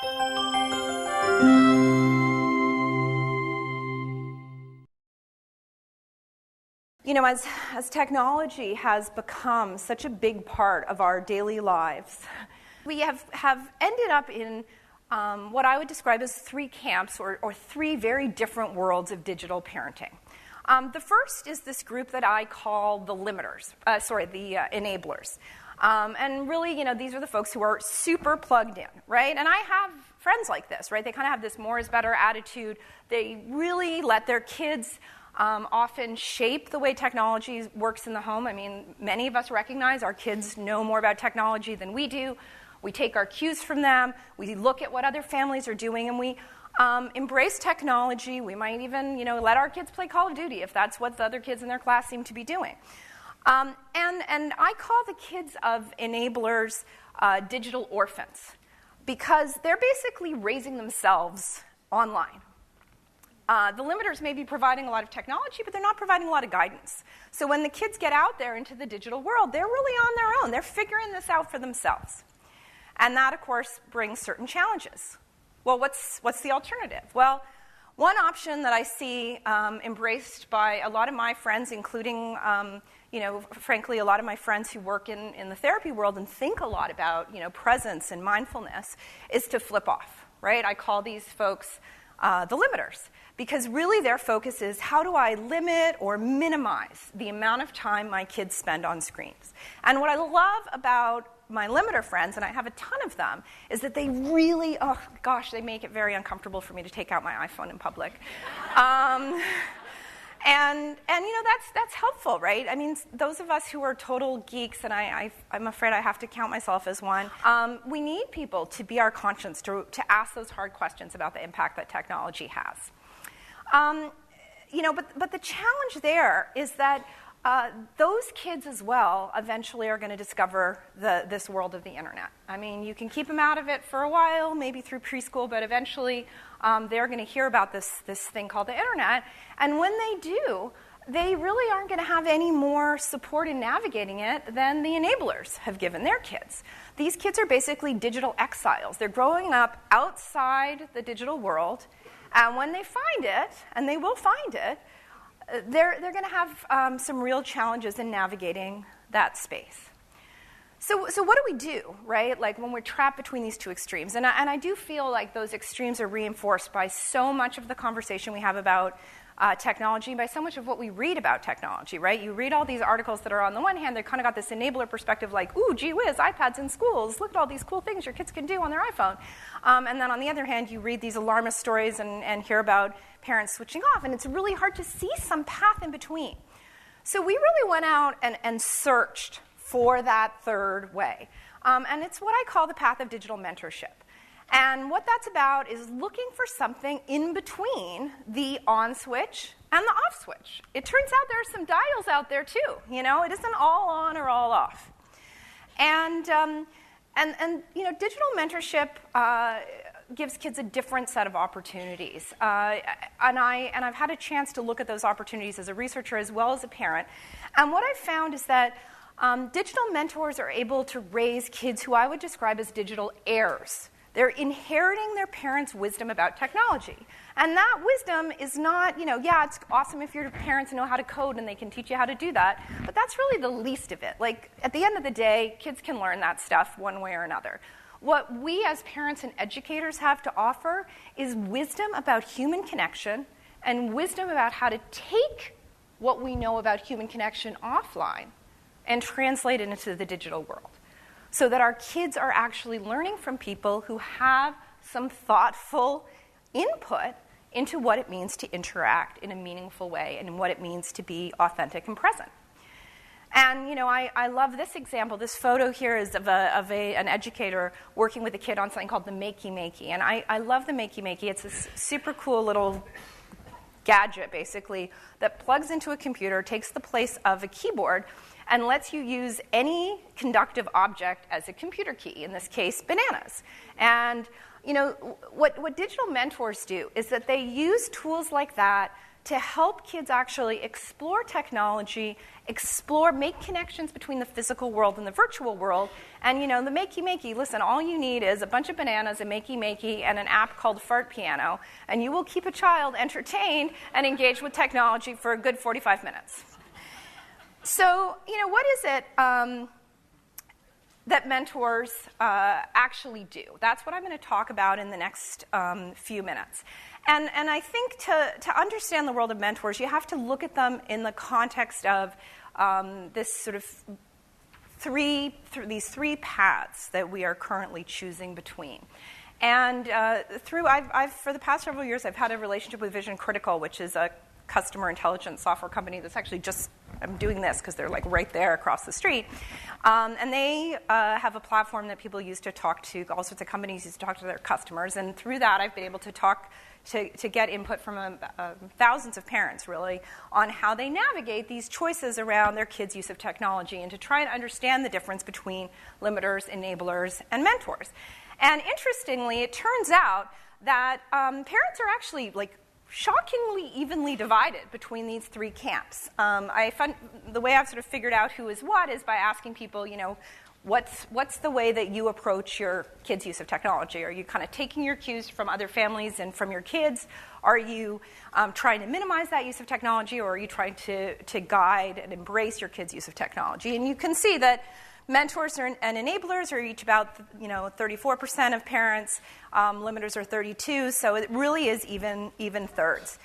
You know, as technology has become such a big part of our daily lives, we have ended up in what I would describe as three camps or three very different worlds of digital parenting. The first is this group that I call the limiters, the enablers. And really, you know, these are the folks who are super plugged in, right? And I have friends like this, right? They kind of have this more is better attitude. They really let their kids often shape the way technology works in the home. I mean, many of us recognize our kids know more about technology than we do. We take our cues from them. We look at what other families are doing, and we embrace technology. We might even, you know, let our kids play Call of Duty if that's what the other kids in their class seem to be doing. And I call the kids of enablers digital orphans because they're basically raising themselves online. The limiters may be providing a lot of technology, but they're not providing a lot of guidance. So when the kids get out there into the digital world, they're really on their own. They're figuring this out for themselves. And that, of course, brings certain challenges. Well, what's the alternative? Well, one option that I see embraced by a lot of my friends, including, frankly, a lot of my friends who work in the therapy world and think a lot about, presence and mindfulness, is to flip off, right? I call these folks the limiters, because really their focus is how do I limit or minimize the amount of time my kids spend on screens. And what I love about my limiter friends, and I have a ton of them, is that they really, they make it very uncomfortable for me to take out my iPhone in public. And that's helpful, right? I mean, those of us who are total geeks, and I'm afraid I have to count myself as one, we need people to be our conscience, to ask those hard questions about the impact that technology has. But the challenge there is that those kids as well eventually are going to discover this world of the internet. I mean, you can keep them out of it for a while, maybe through preschool, but eventually they're going to hear about this thing called the internet. And when they do, they really aren't going to have any more support in navigating it than the enablers have given their kids. These kids are basically digital exiles. They're growing up outside the digital world, and when they find it, and they will find it, they're going to have some real challenges in navigating that space. So what do we do, right? Like when we're trapped between these two extremes, and I do feel like those extremes are reinforced by so much of the conversation we have about technology, by so much of what we read about technology, right? You read all these articles that are on the one hand, they kind of got this enabler perspective like, ooh, gee whiz, iPads in schools, look at all these cool things your kids can do on their iPhone. And then on the other hand, you read these alarmist stories and hear about parents switching off, and it's really hard to see some path in between. So we really went out and searched for that third way. And it's what I call the path of digital mentorship. And what that's about is looking for something in between the on switch and the off switch. It turns out there are some dials out there too. It isn't all on or all off. And digital mentorship gives kids a different set of opportunities. And I've had a chance to look at those opportunities as a researcher as well as a parent. And what I've found is that digital mentors are able to raise kids who I would describe as digital heirs. They're inheriting their parents' wisdom about technology. And that wisdom is not, it's awesome if your parents know how to code and they can teach you how to do that, but that's really the least of it. Like, at the end of the day, kids can learn that stuff one way or another. What we as parents and educators have to offer is wisdom about human connection and wisdom about how to take what we know about human connection offline and translate it into the digital world, so that our kids are actually learning from people who have some thoughtful input into what it means to interact in a meaningful way and what it means to be authentic and present. And, I love this example. This photo here is of an educator working with a kid on something called the Makey. And I love the Makey. It's this super cool little gadget, basically, that plugs into a computer, takes the place of a keyboard, and lets you use any conductive object as a computer key, in this case, bananas. And what digital mentors do is that they use tools like that to help kids actually explore technology, make connections between the physical world and the virtual world. And, the makey-makey, listen, all you need is a bunch of bananas, a makey-makey, and an app called Fart Piano, and you will keep a child entertained and engaged with technology for a good 45 minutes. So, what is it that mentors actually do? That's what I'm going to talk about in the next few minutes. And I think to understand the world of mentors, you have to look at them in the context of this sort of these three paths that we are currently choosing between. And I've for the past several years, I've had a relationship with Vision Critical, which is a customer intelligence software company that's actually I'm doing this because they're like right there across the street. And they have a platform that people use to talk to, all sorts of companies use to talk to their customers. And through that, I've been able to talk to get input from thousands of parents, really, on how they navigate these choices around their kids' use of technology and to try and understand the difference between limiters, enablers, and mentors. And interestingly, it turns out that parents are actually shockingly evenly divided between these three camps. I found the way I've sort of figured out who is what is by asking people, what's the way that you approach your kids' use of technology? Are you kind of taking your cues from other families and from your kids? Are you trying to minimize that use of technology, or are you trying to guide and embrace your kids' use of technology? And you can see that mentors and enablers are each about 34% of parents. Limiters are 32%, so it really is even thirds.